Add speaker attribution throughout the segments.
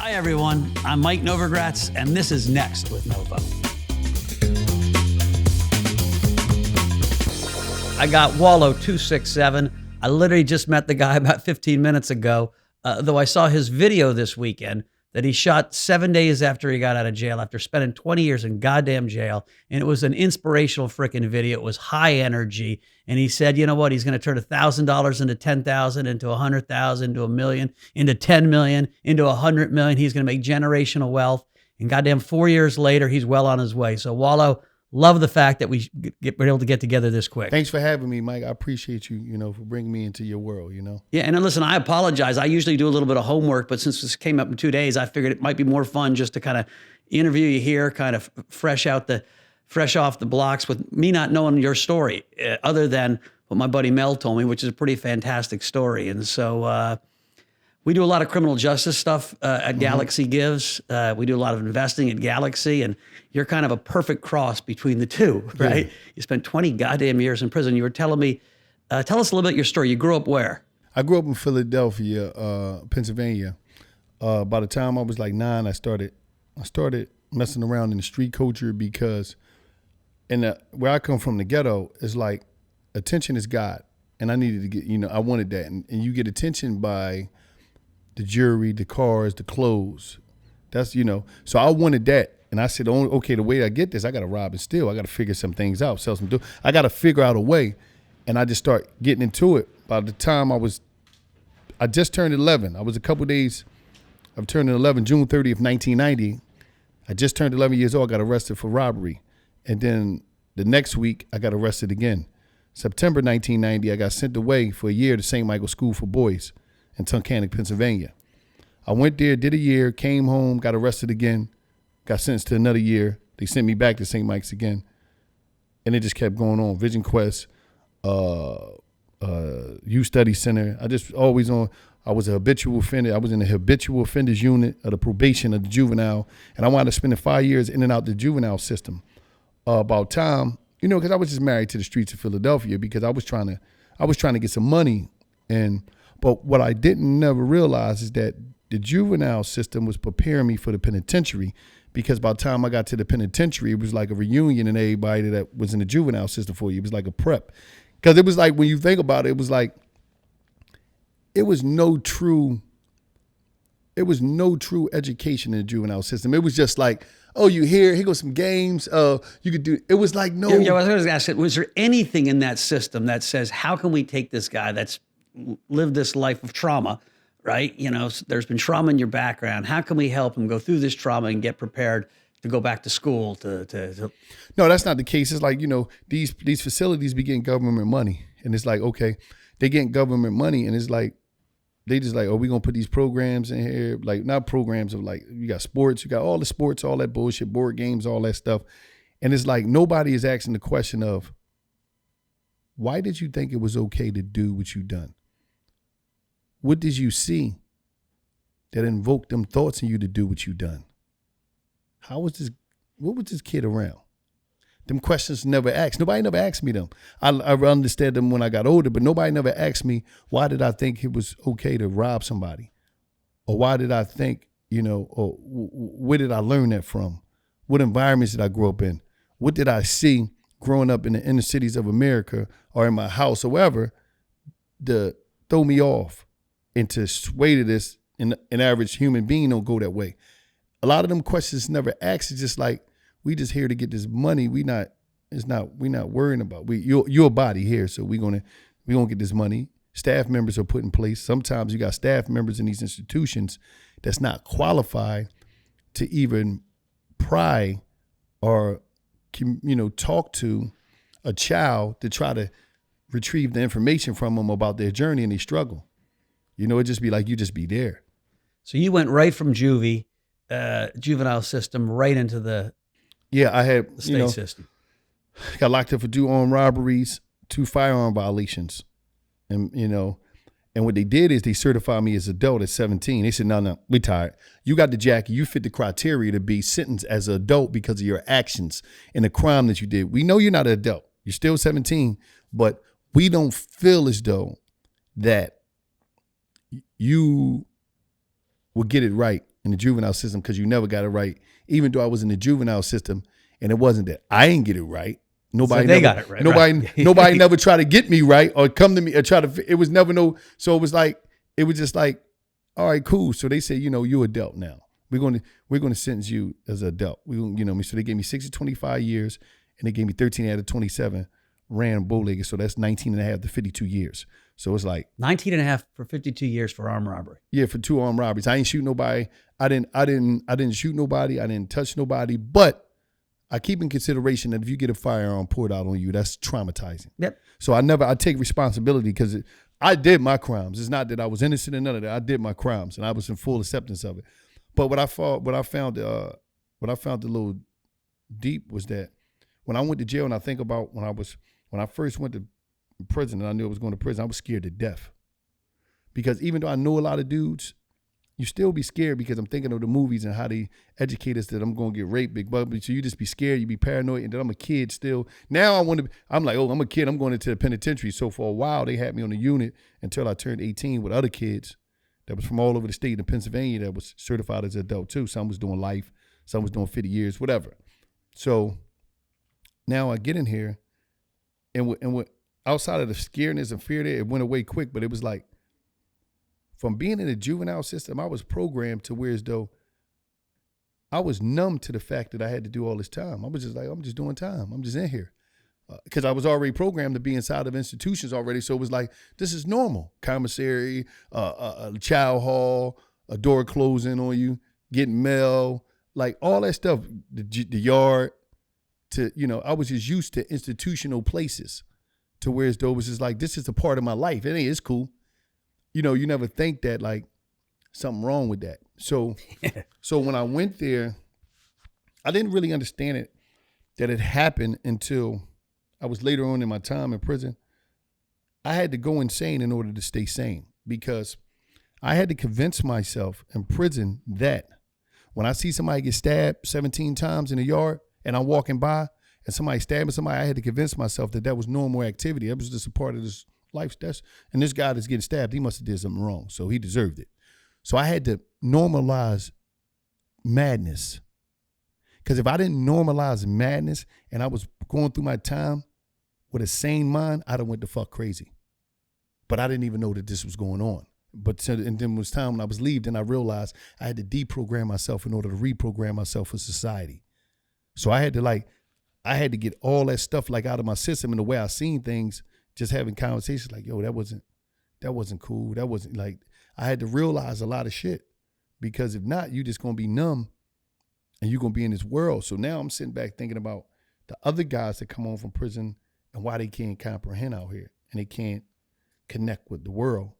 Speaker 1: Hi, everyone. I'm Mike Novogratz, and this is Next with Novo. I got Wallo267. I literally just met the guy about 15 minutes ago, though I saw his video this weekend that he shot 7 days after he got out of jail, after spending 20 years in goddamn jail. And it was an inspirational freaking video. It was high energy. And he said, you know what? He's going to turn $1,000 into 10,000, into 100,000, into 1 million, into 10 million, into 100 million. He's going to make generational wealth. And goddamn 4 years later, he's well on his way. So Wallo, love the fact that we're able to get together this quick.
Speaker 2: Thanks for having me, Mike. I appreciate you, for bringing me into your world,
Speaker 1: Yeah, and then listen, I apologize. I usually do a little bit of homework, but since this came up in 2 days, I figured it might be more fun just to kind of interview you here, kind of fresh off the blocks with me not knowing your story, other than what my buddy Mel told me, which is a pretty fantastic story. And so we do a lot of criminal justice stuff at Galaxy Gives. We do a lot of investing at Galaxy, and you're kind of a perfect cross between the two, right? Yeah. You spent 20 goddamn years in prison. You were telling me, tell us a little bit your story. You grew up where?
Speaker 2: I grew up in Philadelphia, Pennsylvania. By the time I was like 9, I started messing around in the street culture because where I come from, the ghetto, is like attention is God. And I needed to get, I wanted that. And you get attention by the jewelry, the cars, the clothes. That's, so I wanted that. And I said, okay, the way I get this, I got to rob and steal. I got to figure some things out, sell some dope. I got to figure out a way. And I just start getting into it. By the time I just turned 11. I was a couple days of turning 11, June 30th, 1990. I just turned 11 years old. I got arrested for robbery. And then the next week, I got arrested again. September 1990, I got sent away for a year to St. Michael's School for Boys in Tunkhannock, Pennsylvania. I went there, did a year, came home, got arrested again, got sentenced to another year. They sent me back to St. Mike's again. And it just kept going on. Vision Quest, Youth Study Center. I was a habitual offender. I was in the habitual offenders unit of the probation of the juvenile. And I wound up spending 5 years in and out the juvenile system. About time, because I was just married to the streets of Philadelphia because I was trying to get some money. But what I didn't never realize is that the juvenile system was preparing me for the penitentiary, because by the time I got to the penitentiary, it was like a reunion and everybody that was in the juvenile system for you. It was like a prep. Because it was like, when you think about it, it was like, it was no true education in the juvenile system. It was just like, oh, here goes some games. You could do, it was like, no.
Speaker 1: Yeah, I was going to ask, was there anything in that system that says, how can we take this guy that's lived this life of trauma, right? There's been trauma in your background. How can we help him go through this trauma and get prepared to go back to school?
Speaker 2: No, that's not the case. It's like, these facilities be getting government money. And it's like, okay, they getting government money. And it's like, they just like, oh, we going to put these programs in here. Like, not programs of like, you got sports, you got all the sports, all that bullshit, board games, all that stuff. And it's like, nobody is asking the question of, why did you think it was okay to do what you done? What did you see that invoked them thoughts in you to do what you done? What was this kid around? Them questions never asked. Nobody never asked me them. I understand them when I got older, but nobody never asked me, why did I think it was okay to rob somebody? Or why did I think, or where did I learn that from? What environments did I grow up in? What did I see growing up in the inner cities of America or in my house or wherever to throw me off and to sway to this? An average human being don't go that way. A lot of them questions never asked. It's just like, we just here to get this money. We're not worrying about you're a body here, so we gonna get this money. Staff members are put in place. Sometimes you got staff members in these institutions that's not qualified to even pry or talk to a child to try to retrieve the information from them about their journey and their struggle. It'd just be like, you just be there.
Speaker 1: So you went right from juvenile system right into the
Speaker 2: I had
Speaker 1: the state system.
Speaker 2: Got locked up for 2 armed robberies, 2 firearm violations, and what they did is they certified me as adult at 17. They said, no, we tired. You got the jacket. You fit the criteria to be sentenced as an adult because of your actions and the crime that you did. We know you're not an adult. You're still 17, but we don't feel as though that you will get it right in the juvenile system because you never got it right. Even though I was in the juvenile system and it wasn't that I ain't get it right. Nobody
Speaker 1: So they
Speaker 2: never,
Speaker 1: got it right.
Speaker 2: Nobody never tried to get me right or come to me or try to, it was never no, so it was just like, all right, cool. So they said, you're adult now. We're going to sentence you as an adult. So they gave me 6 to 25 years and they gave me 13 out of 27 ran bow-legged. So that's 19 and a half to 52 years. So it's like
Speaker 1: 19 and a half for 52 years for armed robbery.
Speaker 2: Yeah, for 2 armed robberies. I ain't shoot nobody. I didn't shoot nobody. I didn't touch nobody. But I keep in consideration that if you get a firearm poured out on you, that's traumatizing.
Speaker 1: Yep.
Speaker 2: So I take responsibility because I did my crimes. It's not that I was innocent in none of that. I did my crimes and I was in full acceptance of it. But what I found a little deep was that when I went to jail and I think about when I first went to prison and I knew I was going to prison, I was scared to death. Because even though I know a lot of dudes, you still be scared because I'm thinking of the movies and how they educate us that I'm going to get raped, big bubby. So you just be scared, you be paranoid, and then I'm a kid still. Now I'm like, I'm a kid, I'm going into the penitentiary. So for a while, they had me on the unit until I turned 18 with other kids that was from all over the state in Pennsylvania that was certified as an adult too. Some was doing life, some was doing 50 years, whatever. So now I get in here and outside of the scaredness and fear there, it went away quick, but it was like, from being in the juvenile system, I was programmed to where as though I was numb to the fact that I had to do all this time. I was just like, I'm just doing time. I'm just in here. Because I was already programmed to be inside of institutions already. So it was like, this is normal. Commissary, a child hall, a door closing on you, getting mail, like all that stuff, the yard. I was just used to institutional places to where as though it was just like, this is a part of my life. It's cool. You never think that like something wrong with that. So when I went there, I didn't really understand it, that it happened until I was later on in my time in prison. I had to go insane in order to stay sane because I had to convince myself in prison that when I see somebody get stabbed 17 times in the yard and I'm walking by and somebody stabbing somebody, I had to convince myself that was normal activity. That was just a part of this life. And this guy that's getting stabbed, he must have did something wrong, so he deserved it. So I had to normalize madness, because if I didn't normalize madness and I was going through my time with a sane mind, I'd have went the fuck crazy. But I didn't even know that this was going on. And then it was time when I was leaving, I realized I had to deprogram myself in order to reprogram myself for society. So I had to get all that stuff like out of my system, and the way I seen things. Just having conversations like, yo, that wasn't cool. That wasn't like, I had to realize a lot of shit, because if not, you just going to be numb and you're going to be in this world. So now I'm sitting back thinking about the other guys that come home from prison and why they can't comprehend out here and they can't connect with the world,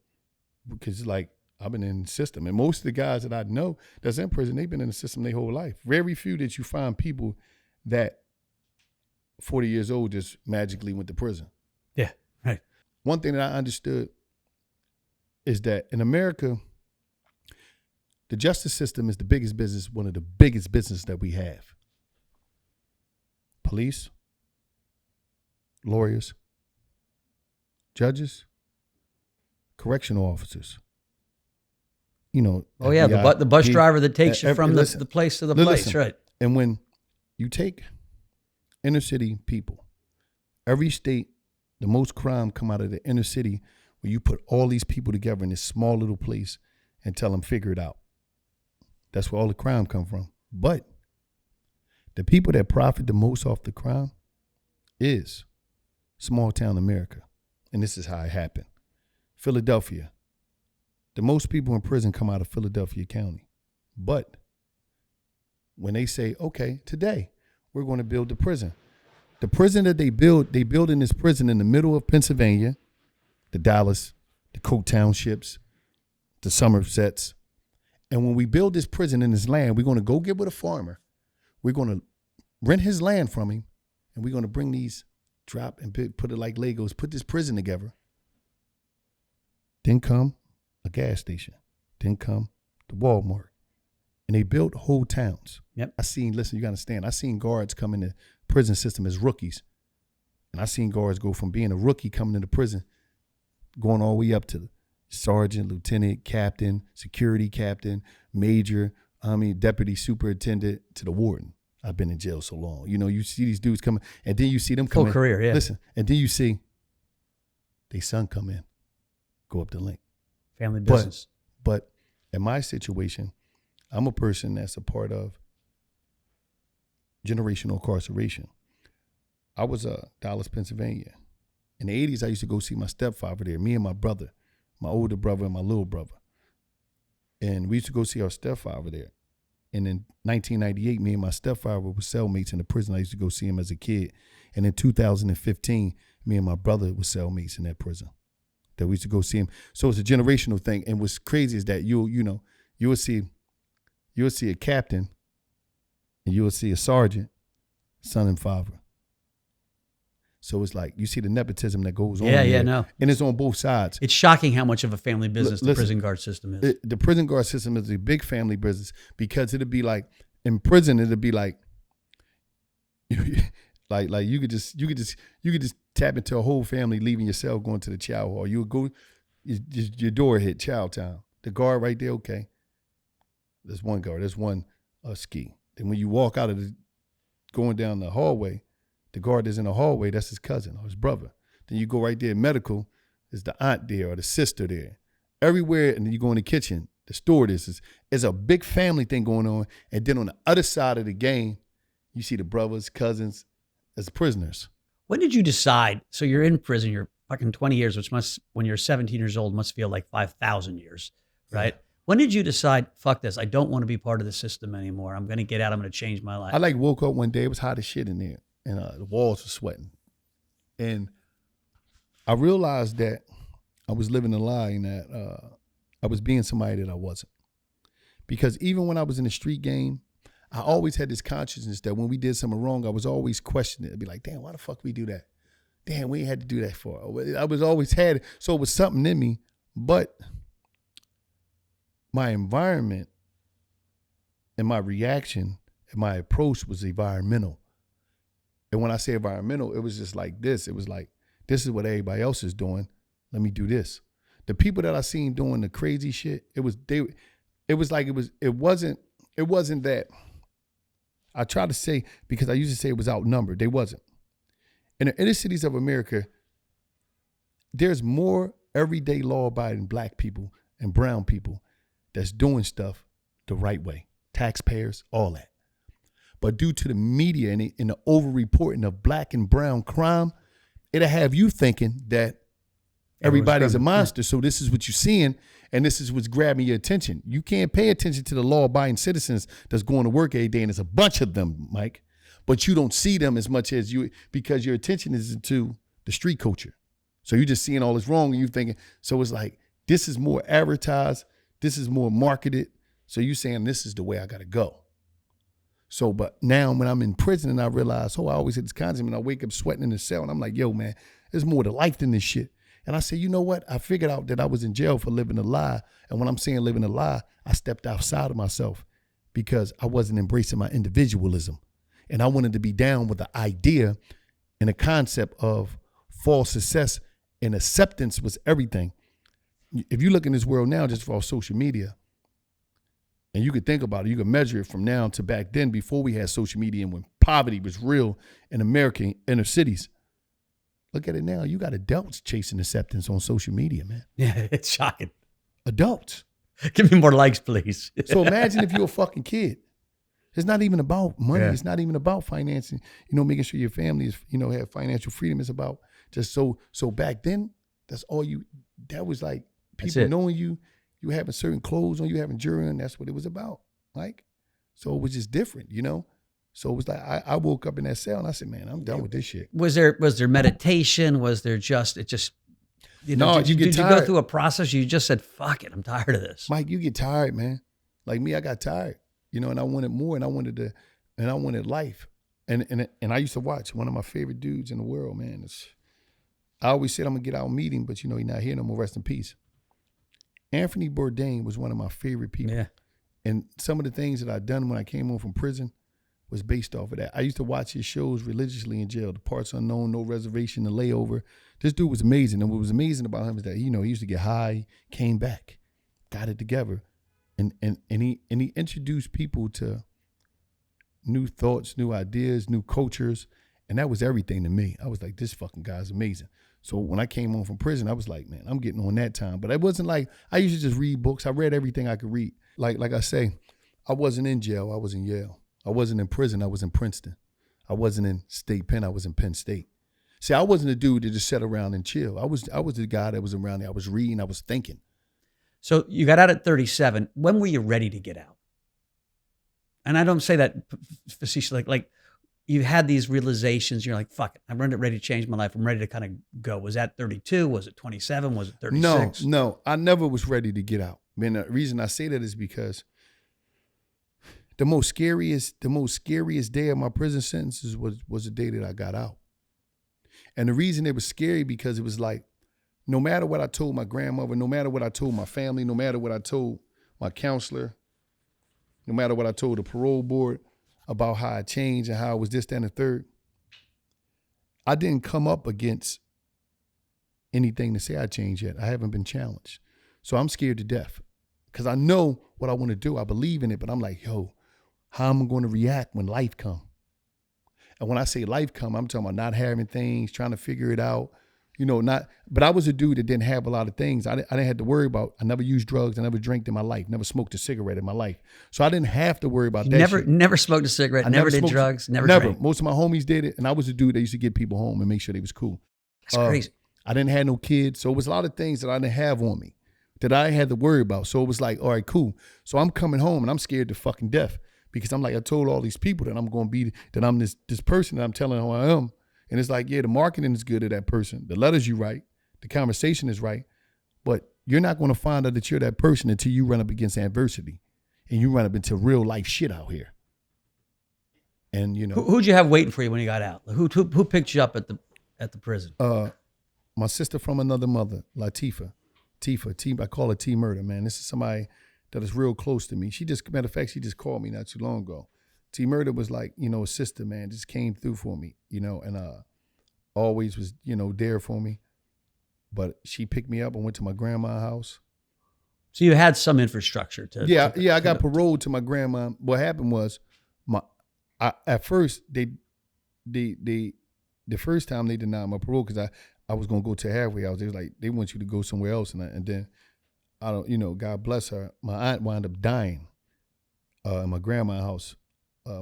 Speaker 2: because like I've been in the system, and most of the guys that I know that's in prison, they've been in the system their whole life. Very few that you find people that 40 years old just magically went to prison.
Speaker 1: Yeah. Right.
Speaker 2: One thing that I understood is that in America, the justice system is the biggest business, one of the biggest business that we have. Police, lawyers, judges, correctional officers.
Speaker 1: Oh yeah, the bus driver that takes you from the place to the place,
Speaker 2: listen,
Speaker 1: right?
Speaker 2: And when you take inner city people, every state, the most crime come out of the inner city, where you put all these people together in this small little place and tell them figure it out. That's where all the crime come from. But the people that profit the most off the crime is small town America. And this is how it happened. Philadelphia. The most people in prison come out of Philadelphia County. But when they say, okay, today we're going to build the prison. The prison that they build in this prison in the middle of Pennsylvania, the Dallas, the Coke Townships, the Somersets. And when we build this prison in this land, we're going to go get with a farmer. We're going to rent his land from him, and we're going to bring these, drop and put it like Legos, put this prison together. Then come a gas station. Then come the Walmart. And they built whole towns.
Speaker 1: Yep.
Speaker 2: You got to understand, I seen guards come in the prison system as rookies. And I seen guards go from being a rookie coming into prison, going all the way up to sergeant, lieutenant, captain, security captain, major, deputy superintendent to the warden. I've been in jail so long. You know, you see these dudes coming, and then you see them come
Speaker 1: Full career, yeah.
Speaker 2: Listen, and then you see their son come in, go up the link.
Speaker 1: Family business.
Speaker 2: But in my situation, I'm a person that's a part of generational incarceration. I was Dallas, Pennsylvania. In the 80s, I used to go see my stepfather there, me and my brother, my older brother and my little brother. And we used to go see our stepfather there. And in 1998, me and my stepfather were cellmates in the prison. I used to go see him as a kid. And in 2015, me and my brother were cellmates in that prison. That we used to go see him. So it's a generational thing. And what's crazy is that you'll see a captain and you'll see a sergeant, son and father. So it's like you see the nepotism that goes on.
Speaker 1: Yeah, no.
Speaker 2: And it's on both sides.
Speaker 1: It's shocking how much of a family business the prison guard system is.
Speaker 2: The prison guard system is a big family business because it'd be like in prison, it'd be like like you could just tap into a whole family leaving your cell going to the chow hall. You would go, your door hit chow time. The guard right there, okay. There's one guard. There's one ski. Then when you walk out of going down the hallway, the guard that's in the hallway, that's his cousin or his brother. Then you go right there, medical, is the aunt there or the sister there. Everywhere, and then you go in the kitchen, the stewardess is a big family thing going on. And then on the other side of the game, you see the brothers, cousins as prisoners.
Speaker 1: When did you decide? So you're in prison, you're fucking 20 years, which must, when you're 17 years old, must feel like 5,000 years, right? Yeah. When did you decide, fuck this, I don't want to be part of the system anymore. I'm going to get out, I'm going to change my life.
Speaker 2: I woke up one day, it was hot as shit in there. And the walls were sweating. And I realized that I was living a lie and that I was being somebody that I wasn't. Because even when I was in the street game, I always had this consciousness that when we did something wrong, I was always questioning it. I'd be like, damn, why the fuck we do that? Damn, we ain't had to do that for. I was always had it. So it was something in me. But my environment and my reaction and my approach was environmental. And when I say environmental, it was just like this. It was like, this is what everybody else is doing. Let me do this. The people that I seen doing the crazy shit, it wasn't that. I try to say, because I used to say it was outnumbered. They wasn't. In the inner cities of America, there's more everyday law-abiding black people and brown people that's doing stuff the right way. Taxpayers, all that. But due to the media and the over-reporting of black and brown crime, it'll have you thinking that everybody's a monster. So this is what you're seeing, and this is what's grabbing your attention. You can't pay attention to the law-abiding citizens that's going to work every day, and there's a bunch of them, Mike. But you don't see them as much as you, because your attention is into the street culture. So you're just seeing all this wrong, and you're thinking, so it's like, this is more advertised, this is more marketed, so you're saying this is the way I got to go. So, but now when I'm in prison and I realize, I always had this concept, and I wake up sweating in the cell, and I'm like, yo, man, there's more to life than this shit. And I said, you know what? I figured out that I was in jail for living a lie. And when I'm saying living a lie, I stepped outside of myself because I wasn't embracing my individualism. And I wanted to be down with the idea and the concept of false success, and acceptance was everything. If you look in this world now, just for our social media, and you could think about it, you could measure it from now to back then before we had social media and when poverty was real in American inner cities. Look at it now. You got adults chasing acceptance on social media, man.
Speaker 1: Yeah, it's shocking.
Speaker 2: Adults.
Speaker 1: Give me more likes, please.
Speaker 2: So imagine if you're a fucking kid. It's not even about money. Yeah. It's not even about financing, making sure your family is, have financial freedom. It's about just so back then, that was like people knowing you having certain clothes on, you having jewelry on, that's what it was about. Like, so it was just different, So it was like, I woke up in that cell and I said, man, I'm done with this shit.
Speaker 1: Was there meditation? Was there did you go through a process? You just said, fuck it, I'm tired of this.
Speaker 2: Mike, you get tired, man. Like me, I got tired, and I wanted more, and I wanted life. And I used to watch one of my favorite dudes in the world, man. I always said I'm gonna get out and meet him, but he's not here no more, rest in peace. Anthony Bourdain was one of my favorite people. Yeah. And some of the things that I'd done when I came home from prison was based off of that. I used to watch his shows religiously in jail, The Parts Unknown, No Reservation, The Layover. This dude was amazing. And what was amazing about him is that, he used to get high, came back, got it together, and he introduced people to new thoughts, new ideas, new cultures, and that was everything to me. I was like, this fucking guy's amazing. So when I came home from prison, I was like, man, I'm getting on that time. But it wasn't like I used to just read books. I read everything I could read. Like I say, I wasn't in jail. I was in Yale. I wasn't in prison. I was in Princeton. I wasn't in State Penn. I was in Penn State. See, I wasn't a dude that just sat around and chill. I was the guy that was around there. I was reading. I was thinking.
Speaker 1: So you got out at 37. When were you ready to get out? And I don't say that facetiously, like you had these realizations. You're like, fuck it. I'm ready to change my life. I'm ready to kind of go. Was that 32? Was it 27? Was it 36?
Speaker 2: No. I never was ready to get out. I mean, the reason I say that is because the most scariest day of my prison sentences was the day that I got out. And the reason it was scary because it was like, no matter what I told my grandmother, no matter what I told my family, no matter what I told my counselor, no matter what I told the parole board about how I changed and how I was this, that, and the third, I didn't come up against anything to say I changed yet. I haven't been challenged. So I'm scared to death because I know what I want to do. I believe in it, but I'm like, yo, how am I going to react when life comes? And when I say life come, I'm talking about not having things, trying to figure it out, but I was a dude that didn't have a lot of things. I didn't have to worry about, I never used drugs. I never drank in my life, never smoked a cigarette in my life. So I didn't have to worry about that shit.
Speaker 1: Never smoked a cigarette, never did drugs, never drank.
Speaker 2: Most of my homies did it. And I was a dude that used to get people home and make sure they was cool.
Speaker 1: That's crazy.
Speaker 2: I didn't have no kids. So it was a lot of things that I didn't have on me that I had to worry about. So it was like, all right, cool. So I'm coming home and I'm scared to fucking death because I'm like, I told all these people that I'm going to be, that I'm this person that I'm telling who I am. And it's like, yeah, the marketing is good of that person. The letters you write, the conversation is right, but you're not going to find out that you're that person until you run up against adversity and you run up into real life shit out here. And
Speaker 1: who'd you have waiting for you when you got out? Who picked you up at the prison?
Speaker 2: My sister from another mother, Latifah. I call her T Murder, man. This is somebody that is real close to me. Matter of fact, she just called me not too long ago. T Murder was like, a sister, man, just came through for me, and always was, there for me. But she picked me up and went to my grandma's house.
Speaker 1: So you had some infrastructure to.
Speaker 2: I got paroled to my grandma. What happened was, at first the first time they denied my parole because I was gonna go to a halfway house. They was like, they want you to go somewhere else, and then I don't, God bless her. My aunt wound up dying in my grandma's house.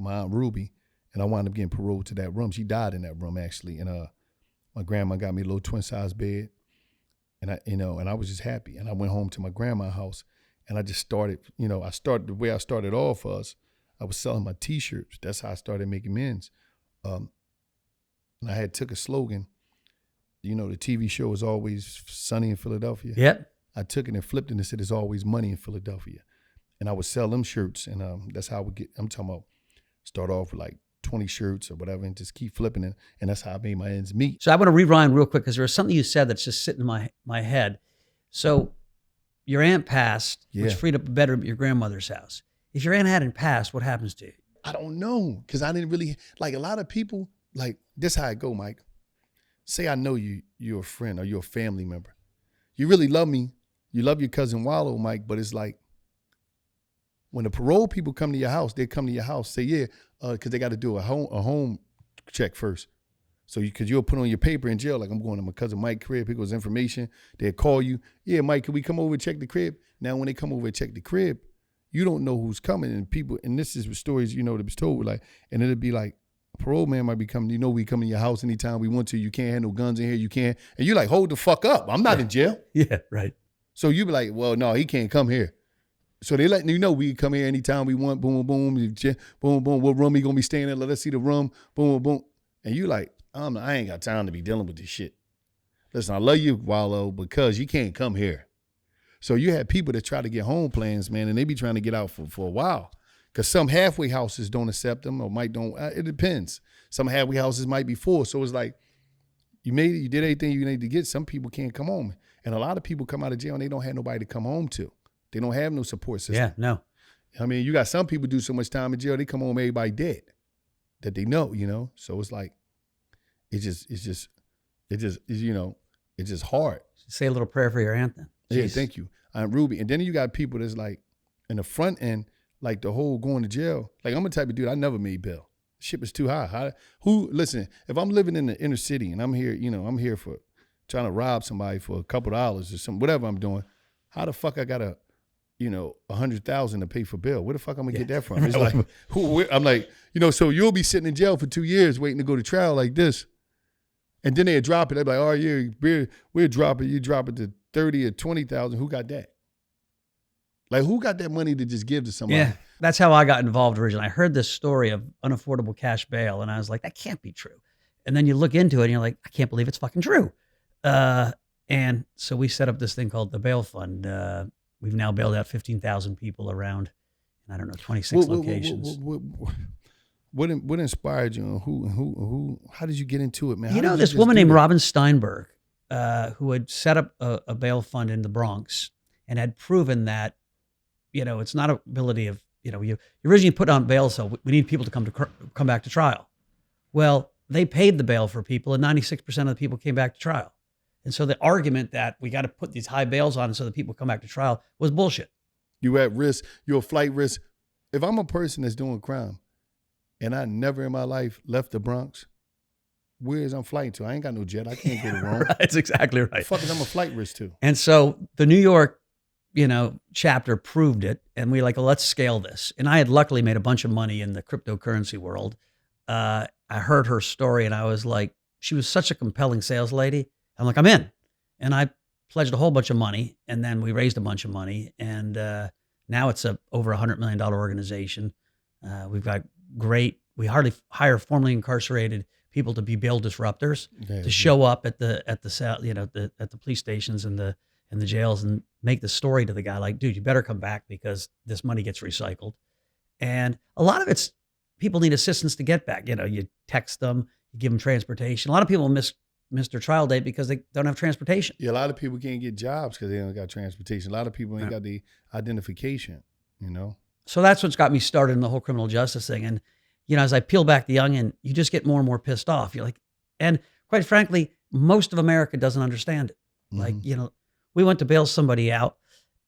Speaker 2: My Aunt Ruby, and I wound up getting paroled to that room. She died in that room actually, and my grandma got me a little twin size bed, and I was just happy. And I went home to my grandma's house, and I just started. The way I started off was I was selling my T-shirts. That's how I started making men's. And I had took a slogan. The TV show is always sunny in Philadelphia.
Speaker 1: Yep.
Speaker 2: I took it and flipped it and said it's always money in Philadelphia, and I would sell them shirts, and that's how I would get. I'm talking about. Start off with like 20 shirts or whatever and just keep flipping it. And that's how I made my ends meet.
Speaker 1: So I want to rewind real quick because there was something you said that's just sitting in my head. So your aunt passed, which freed up a bedroom at your grandmother's house. If your aunt hadn't passed, what happens to you?
Speaker 2: I don't know because I didn't really, like a lot of people, like this how it go, Mike. Say I know you're a friend or you're a family member. You really love me. You love your cousin Wallo, Mike, but it's like, when the parole people come to your house, they come to your house, say, yeah, because they got to do a home check first. So because you'll put on your paper in jail, like I'm going to my cousin Mike's crib, pick up his information. They'll call you, yeah, Mike, can we come over and check the crib? Now, when they come over and check the crib, you don't know who's coming. And people, and this is stories, that was told, like, and it'll be like, a parole man might be coming, we come to your house anytime we want to. You can't have no guns in here, you can't. And you're like, hold the fuck up. I'm not in jail.
Speaker 1: Yeah, right.
Speaker 2: So you be like, well, no, he can't come here. So they letting you know we come here anytime we want, boom, boom, boom, boom, what room he gonna be staying in, let us see the room, boom, boom. And you like, I ain't got time to be dealing with this shit. Listen, I love you, Wallo, because you can't come here. So you have people that try to get home plans, man, and they be trying to get out for a while. Because some halfway houses don't accept them or might don't, it depends. Some halfway houses might be full. So it's like, you made it, you did everything you need to get. Some people can't come home. And a lot of people come out of jail and they don't have nobody to come home to. They don't have no support system.
Speaker 1: Yeah, no.
Speaker 2: I mean, you got some people do so much time in jail, they come home, everybody dead that they know, So it's like, it's just hard.
Speaker 1: Say a little prayer for your aunt then.
Speaker 2: Yeah, thank you. Aunt Ruby. And then you got people that's like, in the front end, like the whole going to jail, like I'm the type of dude, I never made bail. Shit was too high. Listen, if I'm living in the inner city and I'm here, I'm here for trying to rob somebody for a couple dollars or something, whatever I'm doing, how the fuck I got a, $100,000 to pay for bail? Where the fuck I'm gonna get that from? It's like, I'm like, so you'll be sitting in jail for 2 years waiting to go to trial like this. And then they'd drop it. They'd be like, oh yeah, we'll drop it. You drop it to 30 or 20,000. Who got that? Like, who got that money to just give to somebody?
Speaker 1: Yeah, that's how I got involved originally. I heard this story of unaffordable cash bail, and I was like, that can't be true. And then you look into it, and you're like, I can't believe it's fucking true. And so we set up this thing called the Bail Fund. We've now bailed out 15,000 people around, I don't know, 26 locations.
Speaker 2: What inspired you? Who? How did you get into it, man?
Speaker 1: This woman named Robin Steinberg, who had set up a bail fund in the Bronx and had proven that, it's not an ability of, you originally put on bail, so we need people to come back to trial. Well, they paid the bail for people, and 96% of the people came back to trial. And so the argument that we got to put these high bails on so that people come back to trial was bullshit.
Speaker 2: You at risk. You're a flight risk. If I'm a person that's doing crime and I never in my life left the Bronx, where is I'm flying to? I ain't got no jet. I can't go to Rome.
Speaker 1: That's exactly right.
Speaker 2: Fuck is I'm a flight risk too.
Speaker 1: And so the New York, chapter proved it. And we let's scale this. And I had luckily made a bunch of money in the cryptocurrency world. I heard her story and I was like, she was such a compelling sales lady. I'm like, I'm in. And I pledged a whole bunch of money, and then we raised a bunch of money, and now it's over $100 million organization. We've got we hardly hire formerly incarcerated people to be bail disruptors, to show up at the police stations and the jails and make the story to the guy like, dude, you better come back because this money gets recycled. And a lot of it's people need assistance to get back. You text them, you give them transportation. A lot of people miss their trial date because they don't have transportation.
Speaker 2: Yeah, a lot of people can't get jobs because they don't got transportation. A lot of people ain't got the identification,
Speaker 1: So that's what's got me started in the whole criminal justice thing. And, as I peel back the onion, you just get more and more pissed off. You're like, and quite frankly, most of America doesn't understand it.
Speaker 2: Mm-hmm.
Speaker 1: We went to bail somebody out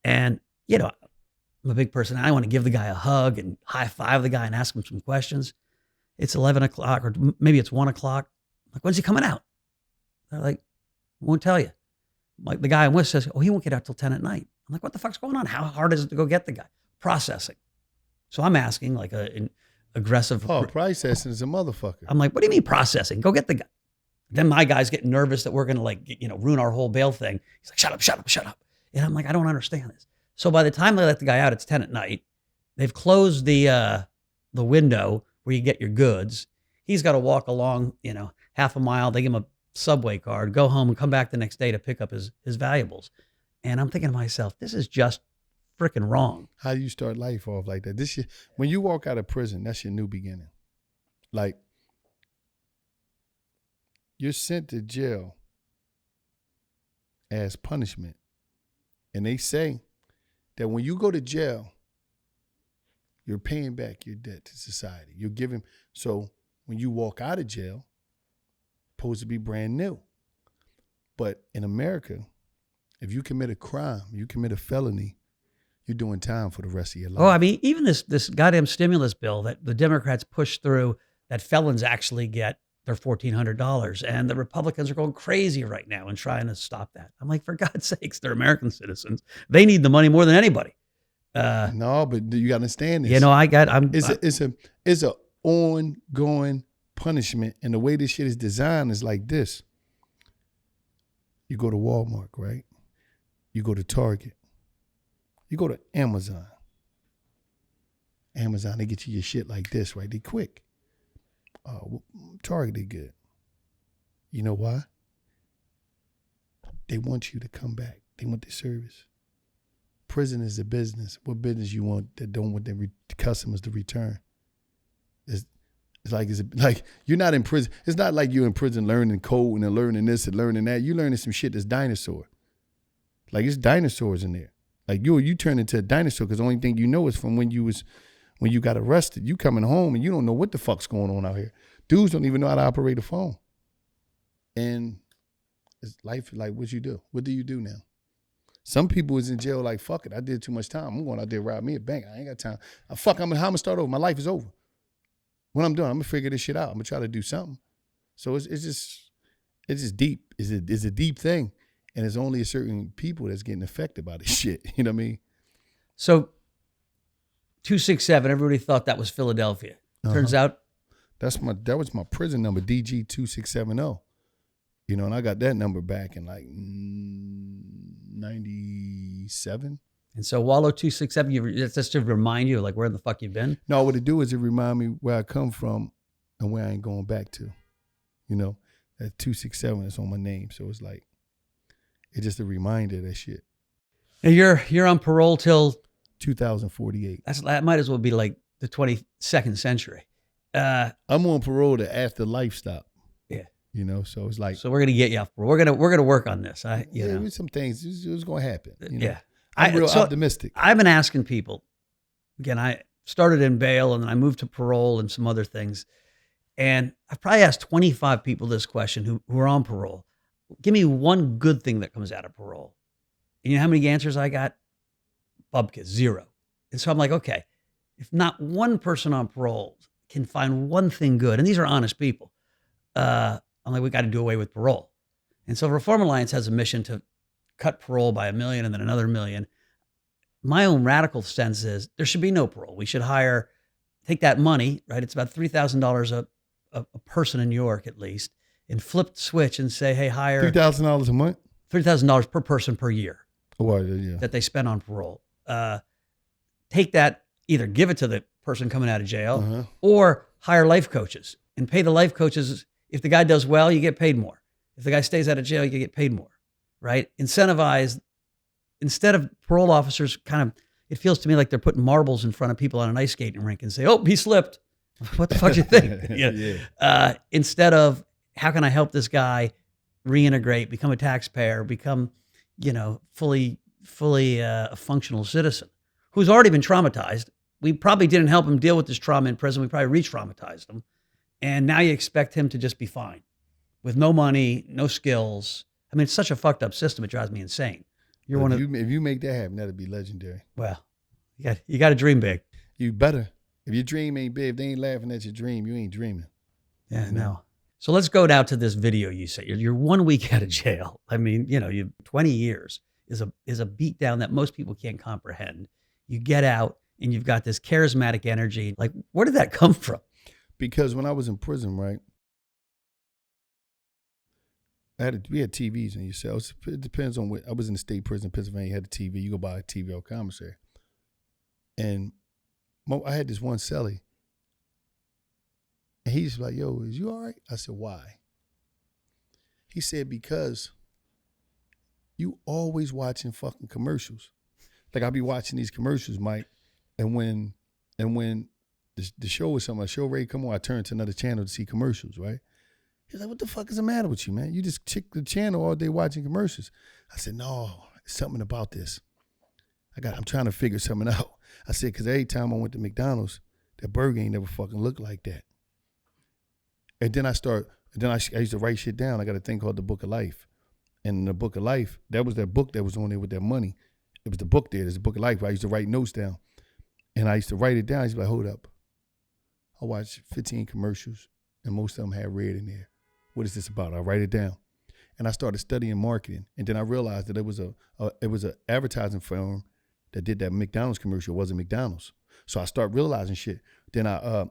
Speaker 1: and, I'm a big person. I want to give the guy a hug and high five the guy and ask him some questions. It's 11 o'clock or maybe it's 1 o'clock. Like, when's he coming out? They're like, won't tell you. Like the guy I'm with says, he won't get out till 10 at night. I'm like, what the fuck's going on? How hard is it to go get the guy? Processing. So I'm asking like an aggressive.
Speaker 2: Processing is a motherfucker.
Speaker 1: I'm like, what do you mean processing? Go get the guy. Then my guy's getting nervous that we're going to ruin our whole bail thing. He's like, shut up. And I'm like, I don't understand this. So by the time they let the guy out, it's 10 at night. They've closed the window where you get your goods. He's got to walk along, half a mile. They give him a subway card, go home and come back the next day to pick up his valuables. And I'm thinking to myself, this is just freaking wrong.
Speaker 2: How do you start life off like that? When you walk out of prison, that's your new beginning. Like, you're sent to jail as punishment. And they say that when you go to jail, you're paying back your debt to society. You're giving. So when you walk out of jail, supposed to be brand new. But in America, if you commit a crime, you commit a felony, you're doing time for the rest of your life.
Speaker 1: Oh, I mean, even this goddamn stimulus bill that the Democrats pushed through, that felons actually get their $1,400, and the Republicans are going crazy right now and trying to stop that. I'm like, for God's sakes, they're American citizens. They need the money more than anybody.
Speaker 2: No, but you got to understand this.
Speaker 1: It's
Speaker 2: a ongoing punishment, and the way this shit is designed is like this. You go to Walmart, right? You go to Target. You go to Amazon. They get you your shit like this, right? They quick. Target, they good. You know why? They want you to come back. They want the service. Prison is a business. What business you want that don't want the customers to return? It's like you're not in prison. It's not like you're in prison learning code and learning this and learning that. You're learning some shit that's dinosaur. Like, it's dinosaurs in there. Like you turn into a dinosaur because the only thing you know is from when you got arrested. You coming home and you don't know what the fuck's going on out here. Dudes don't even know how to operate a phone. And it's life like what you do. What do you do now? Some people is in jail like, fuck it, I did too much time. I'm going out there rob me a bank. I ain't got time. How I'm gonna start over? My life is over. When I'm done, I'm gonna figure this shit out. I'm gonna try to do something. So it's just deep. It's a deep thing, and it's only a certain people that's getting affected by this shit. You know what I mean?
Speaker 1: So 267, everybody thought that was Philadelphia. Turns out
Speaker 2: that was my prison number, DG 2670. You know, and I got that number back in like 97.
Speaker 1: And so Wallo267, that's just to remind you like where the fuck you've been?
Speaker 2: No, what it do is it remind me where I come from and where I ain't going back to. You know, that 267 is on my name. So it's like, it's just a reminder of that shit.
Speaker 1: And you're on parole till
Speaker 2: 2048.
Speaker 1: That might as well be like the 22nd century.
Speaker 2: I'm on parole to after life stop.
Speaker 1: Yeah.
Speaker 2: You know, so it's like,
Speaker 1: so we're gonna get you off parole. We're gonna work on this. You know,
Speaker 2: some things it's gonna happen. You know?
Speaker 1: Yeah.
Speaker 2: I'm real optimistic.
Speaker 1: I've been asking people, again, I started in bail and then I moved to parole and some other things. And I've probably asked 25 people this question who are on parole. Give me one good thing that comes out of parole. And you know how many answers I got? Bubka, 0. And so I'm like, okay, if not one person on parole can find one thing good, and these are honest people, I'm like, we got to do away with parole. And so Reform Alliance has a mission to cut parole by 1 million and then another 1 million. My own radical sense is there should be no parole. We should take that money, right? It's about $3,000 a person in New York at least, and flip the switch and say, hey, hire
Speaker 2: $3,000 a month?
Speaker 1: $3,000 per person per year
Speaker 2: yeah.
Speaker 1: that they spend on parole. Take that, either give it to the person coming out of jail or hire life coaches and pay the life coaches. If the guy does well, you get paid more. If the guy stays out of jail, you get paid more, right? Incentivize, instead of parole officers it feels to me like they're putting marbles in front of people on an ice skating rink and say, oh, he slipped. What the fuck do you think?
Speaker 2: Yeah.
Speaker 1: Instead of, how can I help this guy reintegrate, become a taxpayer, become, fully a functional citizen who's already been traumatized. We probably didn't help him deal with this trauma in prison. We probably re-traumatized him. And now you expect him to just be fine with no money, no skills. I mean, it's such a fucked up system. It drives me insane.
Speaker 2: If you make that happen, that'd be legendary.
Speaker 1: Well, you got to dream big.
Speaker 2: You better. If your dream ain't big, if they ain't laughing at your dream, you ain't dreaming.
Speaker 1: Yeah, no. So let's go down to this video you say. You're 1 week out of jail. I mean, you 20 years is a beat down that most people can't comprehend. You get out and you've got this charismatic energy. Like, where did that come from?
Speaker 2: Because when I was in prison, right, we had TVs in your cells. It depends on what. I was in the state prison in Pennsylvania. You had a TV. You go buy a TV or commissary. And I had this one cellie. And he's like, yo, is you all right? I said, why? He said, because you always watching fucking commercials. Like, I'll be watching these commercials, Mike, and when the show was something, a show ready to come on, I turn to another channel to see commercials, right? He's like, what the fuck is the matter with you, man? You just check the channel all day watching commercials. I said, no, it's something about this. I'm trying to figure something out. I said, because every time I went to McDonald's, that burger ain't never fucking looked like that. And then I used to write shit down. I got a thing called the Book of Life. And in the Book of Life, that was that book that was on there with that money. It was the book there. There's a Book of Life where I used to write notes down. And I used to write it down. I used to be like, hold up. I watched 15 commercials, and most of them had red in there. What is this about? I write it down. And I started studying marketing. And then I realized that it was an advertising firm that did that McDonald's commercial. It wasn't McDonald's. So I started realizing shit. Then I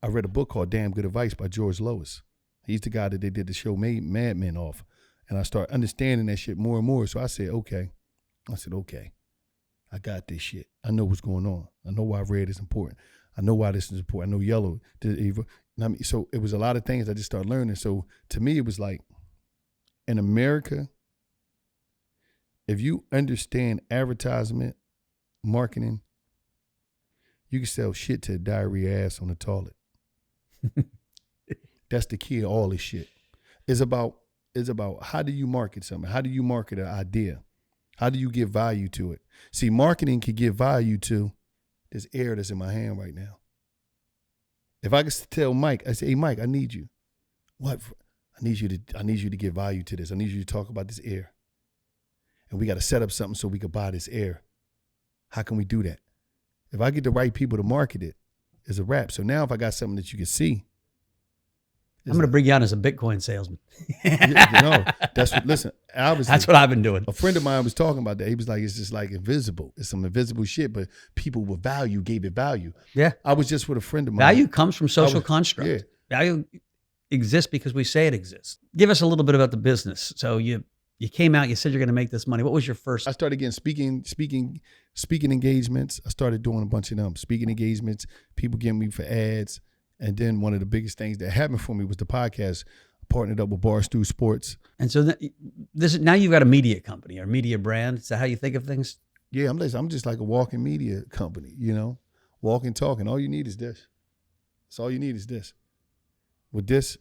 Speaker 2: read a book called Damn Good Advice by George Lois. He's the guy that they did the show Mad Men off. And I started understanding that shit more and more. So I said, okay. I got this shit. I know what's going on. I know why red is important. I know why this is important. I know yellow. So it was a lot of things I just started learning. So to me, it was like, in America, if you understand advertisement, marketing, you can sell shit to a diarrhea ass on the toilet. That's the key to all this shit. It's about how do you market something? How do you market an idea? How do you give value to it? See, marketing can give value to this air that's in my hand right now. If I could tell Mike, I say, hey Mike, I need you. What? I need you to give value to this. I need you to talk about this air. and we got to set up something so we could buy this air. How can we do that? If I get the right people to market it, it's a wrap. So now if I got something that you can see,
Speaker 1: I'm going to bring you on as a Bitcoin salesman.
Speaker 2: Listen, obviously.
Speaker 1: That's what I've been doing.
Speaker 2: A friend of mine was talking about that. He was like, it's just like invisible. It's some invisible shit, but people with value gave it value.
Speaker 1: Yeah.
Speaker 2: I was just with a friend of mine.
Speaker 1: Value comes from social construct.
Speaker 2: Yeah.
Speaker 1: Value exists because we say it exists. Give us a little bit about the business. So you came out, you said you're going to make this money. What was your first?
Speaker 2: I started getting speaking engagements. I started doing a bunch of them. Speaking engagements, people getting me for ads. And then one of the biggest things that happened for me was the podcast. I partnered up with Barstool Sports.
Speaker 1: And so now you've got a media company or media brand. Is that how you think of things?
Speaker 2: Yeah, I'm just like a walking media company, walking, talking. All you need is this. That's all you need is this. With this,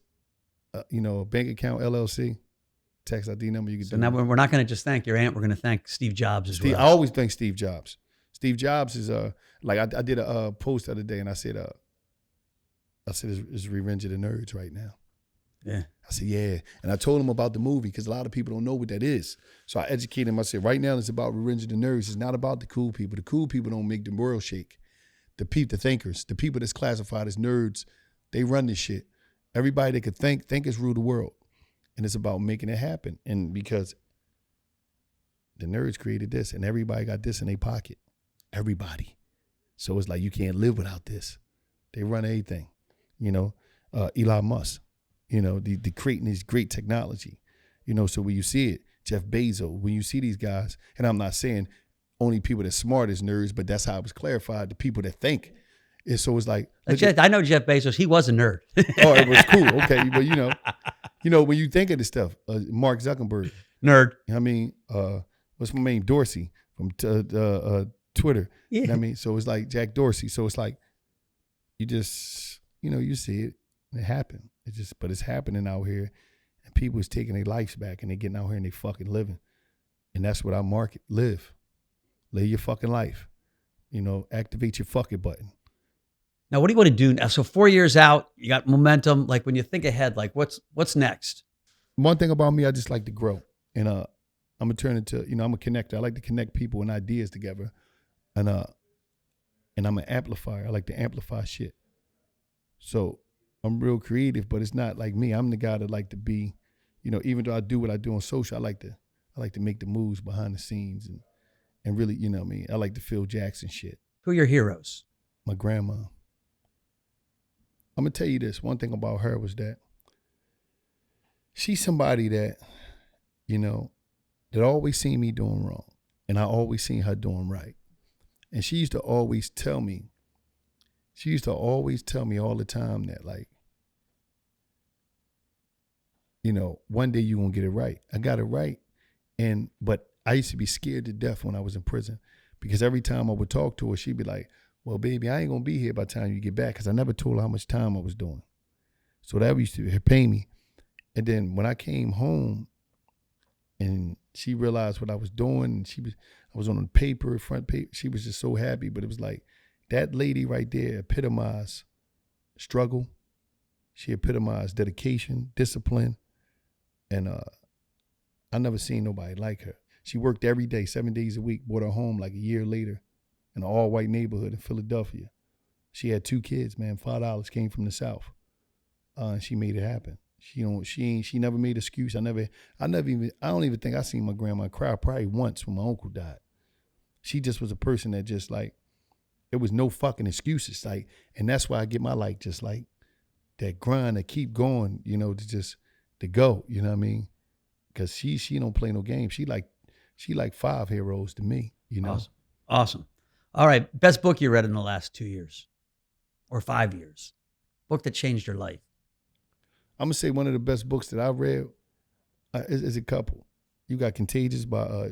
Speaker 2: a bank account, LLC, tax ID number, you can do.
Speaker 1: So now we're not going to just thank your aunt. We're going to thank Steve Jobs as well.
Speaker 2: I always thank Steve Jobs. Steve Jobs is like I did a post the other day, and I said it's Revenge of the Nerds right now.
Speaker 1: Yeah.
Speaker 2: I said, yeah. And I told him about the movie because a lot of people don't know what that is. So I educated him. I said, right now it's about Revenge of the Nerds. It's not about the cool people. The cool people don't make the world shake. The thinkers, the people that's classified as nerds, they run this shit. Everybody that could thinkers rule the world. And it's about making it happen. And because the nerds created this and everybody got this in their pocket. Everybody. So it's like you can't live without this. They run everything. Elon Musk, the creating this great technology, so when you see it, Jeff Bezos, when you see these guys, and I'm not saying only people that smart as nerds, but that's how it was clarified, the people that think. So it's like.
Speaker 1: I know Jeff Bezos, he was a nerd.
Speaker 2: Oh, it was cool. Okay. But when you think of this stuff, Mark Zuckerberg.
Speaker 1: Nerd.
Speaker 2: What's my name? Dorsey from Twitter.
Speaker 1: Yeah.
Speaker 2: You know what I mean? So it's like Jack Dorsey. So it's like, you just, you see it, and it happened. But it's happening out here, and people is taking their lives back, and they getting out here and they fucking living. And that's what I market. Live your fucking life. Activate your fucking button.
Speaker 1: Now, what do you want to do now? So 4 years out, you got momentum. Like when you think ahead, like what's next?
Speaker 2: One thing about me, I just like to grow. And I'm going to turn into, I'm a connector. I like to connect people and ideas together. And I'm an amplifier. I like to amplify shit. So I'm real creative, but it's not like me. I'm the guy that like to be, even though I do what I do on social, I like to make the moves behind the scenes and really, I like to Phil Jackson shit.
Speaker 1: Who are your heroes?
Speaker 2: My grandma. I'm gonna tell you this. One thing about her was that she's somebody that, that always seen me doing wrong, and I always seen her doing right. And she used to always tell me all the time that, like, one day you're going to get it right. I got it right. But I used to be scared to death when I was in prison because every time I would talk to her, she'd be like, well, baby, I ain't going to be here by the time you get back because I never told her how much time I was doing. So that used to pain me. And then when I came home and she realized what I was doing, and I was on the paper, front page. She was just so happy. But it was like that lady right there epitomized struggle. She epitomized dedication, discipline, and I never seen nobody like her. She worked every day, 7 days a week. Brought her home like a year later in an all-white neighborhood in Philadelphia. She had 2 kids, man. $5 came from the South, and she made it happen. She never made an excuse. I don't even think I seen my grandma cry probably once when my uncle died. She just was a person that just like, there was no fucking excuses. Like, and that's why I get my like, just like that grind to keep going, to go, you know what I mean? Cause she don't play no games. She like 5 heroes to me,
Speaker 1: Awesome. All right. Best book you read in the last 2 years or 5 years? Book that changed your life.
Speaker 2: I'm gonna say one of the best books that I've read is a couple. You got Contagious by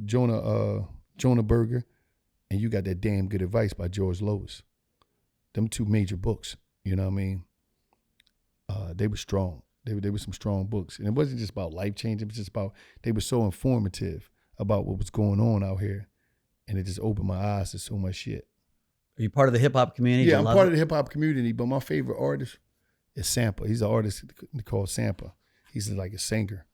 Speaker 2: Jonah Berger, and you got That Damn Good Advice by George Lois. Them 2 major books, you know what I mean? They were strong. They were some strong books, and it wasn't just about life changing. It was just about, they were so informative about what was going on out here, and it just opened my eyes to so much shit.
Speaker 1: Are you part of the hip hop community?
Speaker 2: Yeah, I'm part of the hip hop community, but my favorite artist is Sampa. He's an artist called Sampa. He's like a singer.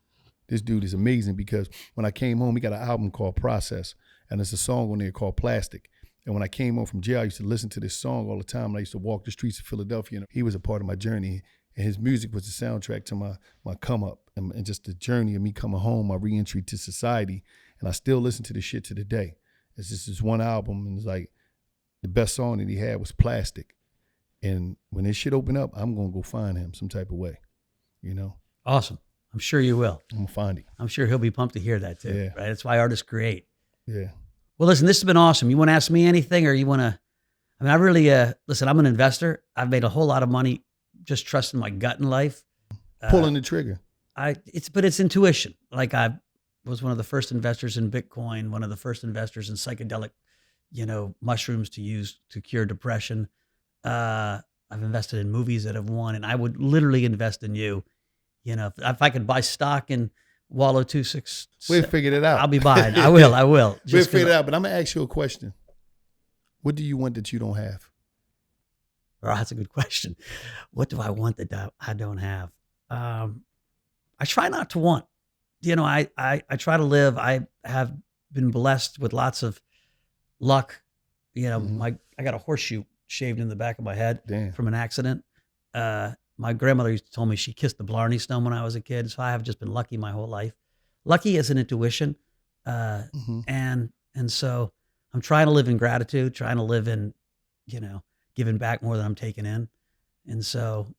Speaker 2: This dude is amazing because when I came home, he got an album called Process, and there's a song on there called Plastic. And when I came home from jail, I used to listen to this song all the time. And I used to walk the streets of Philadelphia, and he was a part of my journey. And his music was the soundtrack to my come up and just the journey of me coming home, my reentry to society. And I still listen to this shit to the day. It's just this one album, and it's like the best song that he had was Plastic. And when this shit open up, I'm gonna go find him some type of way, you know?
Speaker 1: Awesome. I'm sure you will.
Speaker 2: I'm gonna find him.
Speaker 1: I'm sure he'll be pumped to hear that too.
Speaker 2: Yeah.
Speaker 1: Right? That's why artists create.
Speaker 2: Yeah.
Speaker 1: Well, listen, this has been awesome. You want to ask me anything, or you want to? I mean, I really listen. I'm an investor. I've made a whole lot of money just trusting my gut in life.
Speaker 2: Pulling the trigger.
Speaker 1: But it's intuition. Like I was one of the first investors in Bitcoin, one of the first investors in psychedelic, mushrooms to use to cure depression. I've invested in movies that have won, and I would literally invest in you. If I could buy stock in Wallo267,
Speaker 2: We'll figure it out.
Speaker 1: I'll be buying. I will.
Speaker 2: We'll figure it out. But I'm gonna ask you a question. What do you want that you don't have?
Speaker 1: Oh, that's a good question. What do I want that I don't have? I try not to want. I try to live. I have been blessed with lots of luck. I got a horseshoe shaved in the back of my head from an accident. My grandmother used to tell me she kissed the Blarney Stone when I was a kid, so I have just been lucky my whole life. Lucky is an intuition, and so I'm trying to live in gratitude, trying to live in, giving back more than I'm taking in, and so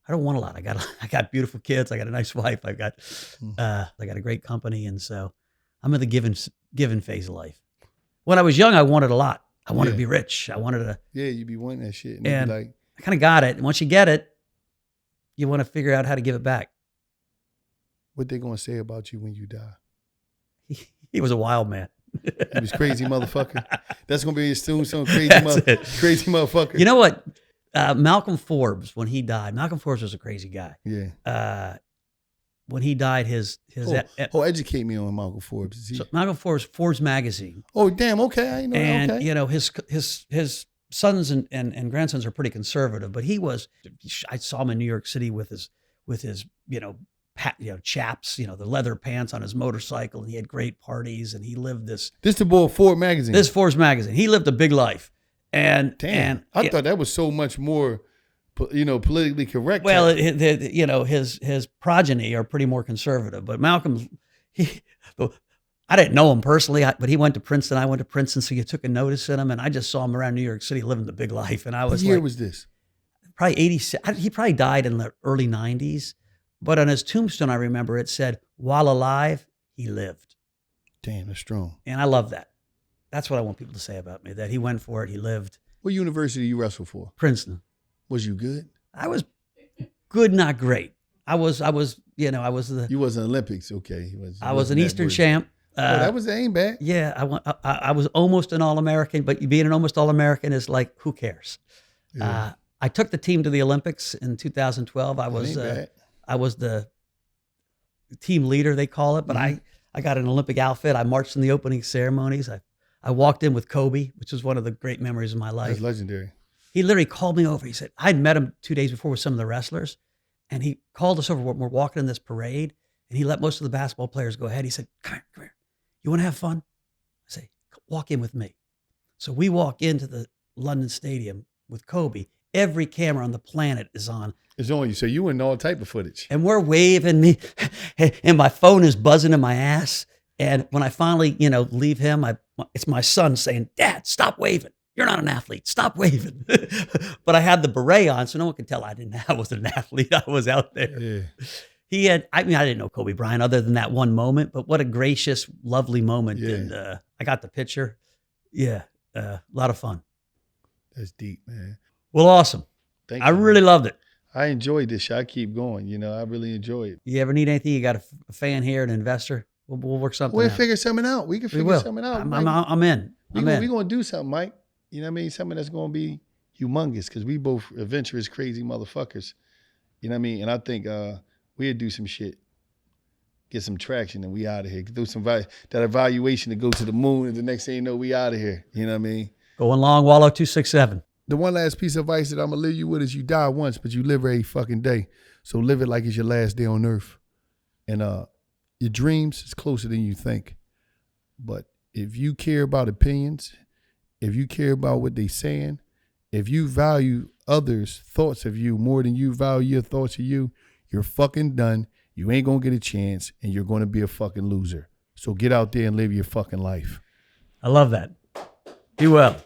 Speaker 1: I don't want a lot. I got beautiful kids, I got a nice wife, I got a great company, and so I'm in the giving phase of life. When I was young, I wanted a lot. I wanted to be rich. I wanted to.
Speaker 2: Yeah, you be wanting that shit,
Speaker 1: and I kind of got it. And once you get it, you want to figure out how to give it back.
Speaker 2: What they gonna say about you when you die?
Speaker 1: He was a wild man.
Speaker 2: He was crazy motherfucker. That's gonna be his tombstone, crazy motherfucker.
Speaker 1: You know what? Malcolm Forbes, when he died, Malcolm Forbes was a crazy guy.
Speaker 2: Yeah.
Speaker 1: When he died,
Speaker 2: educate me on Malcolm Forbes.
Speaker 1: So Malcolm Forbes magazine.
Speaker 2: Oh damn, okay, I know.
Speaker 1: And
Speaker 2: okay.
Speaker 1: His sons and grandsons are pretty conservative, but I saw him in New York City with his chaps, the leather pants on his motorcycle, and he had great parties, and he lived this.
Speaker 2: This the boy Forbes magazine.
Speaker 1: This Forbes magazine. He lived a big life, and
Speaker 2: I thought that was so much more, politically correct.
Speaker 1: Well, his progeny are pretty more conservative, but Malcolm, I didn't know him personally, but he went to Princeton. I went to Princeton, so you took a notice in him, and I just saw him around New York City living the big life. And I was
Speaker 2: what year was this?
Speaker 1: Probably 86. He probably died in the early 90s. But on his tombstone, I remember it said, "While alive, he lived."
Speaker 2: Damn, that's strong.
Speaker 1: And I love that. That's what I want people to say about me, that he went for it, he lived.
Speaker 2: What university you wrestled for?
Speaker 1: Princeton.
Speaker 2: Was you good?
Speaker 1: I was good, not great. I was the.
Speaker 2: You wasn't Olympics, okay.
Speaker 1: I was an Eastern champ.
Speaker 2: That ain't bad.
Speaker 1: Yeah, I was almost an All-American, but being an almost All-American is like, who cares? Yeah. I took the team to the Olympics in 2012. I was the team leader, they call it, but I got an Olympic outfit. I marched in the opening ceremonies. I walked in with Kobe, which was one of the great memories of my life.
Speaker 2: That's legendary.
Speaker 1: He literally called me over. He said, I'd met him 2 days before with some of the wrestlers, and he called us over. We're walking in this parade, and he let most of the basketball players go ahead. He said, come here. You want to have fun? I say, walk in with me. So we walk into the London Stadium with Kobe. Every camera on the planet is on.
Speaker 2: It's on you. So you in all type of footage.
Speaker 1: And we're waving me, and my phone is buzzing in my ass. And when I finally, leave him, it's my son saying, Dad, stop waving. You're not an athlete. Stop waving. But I had the beret on, so no one could tell I wasn't an athlete. I was out there. Yeah. I didn't know Kobe Bryant other than that one moment, but what a gracious, lovely moment. Yeah. And I got the picture. Yeah. A lot of fun.
Speaker 2: That's deep, man.
Speaker 1: Well, awesome.
Speaker 2: Thank
Speaker 1: you. I really
Speaker 2: man.
Speaker 1: loved it.
Speaker 2: I enjoyed this shit. I keep going. I really enjoy it.
Speaker 1: You ever need anything? You got a fan here, an investor? We'll work something out.
Speaker 2: We'll figure something out. We can figure something out.
Speaker 1: I'm in.
Speaker 2: We're going to do something, Mike. You know what I mean? Something that's going to be humongous because we both adventurous, crazy motherfuckers. You know what I mean? And I think we'll do some shit, get some traction, and we out of here. Do some that evaluation to go to the moon, and the next thing you know, we out of here. You know what I mean?
Speaker 1: Going long, Wallo267.
Speaker 2: The one last piece of advice that I'm going to leave you with is you die once, but you live every fucking day. So live it like it's your last day on earth. And your dreams is closer than you think. But if you care about opinions, if you care about what they saying, if you value others' thoughts of you more than you value your thoughts of you, you're fucking done. You ain't gonna get a chance, and you're gonna be a fucking loser. So get out there and live your fucking life.
Speaker 1: I love that. Be well.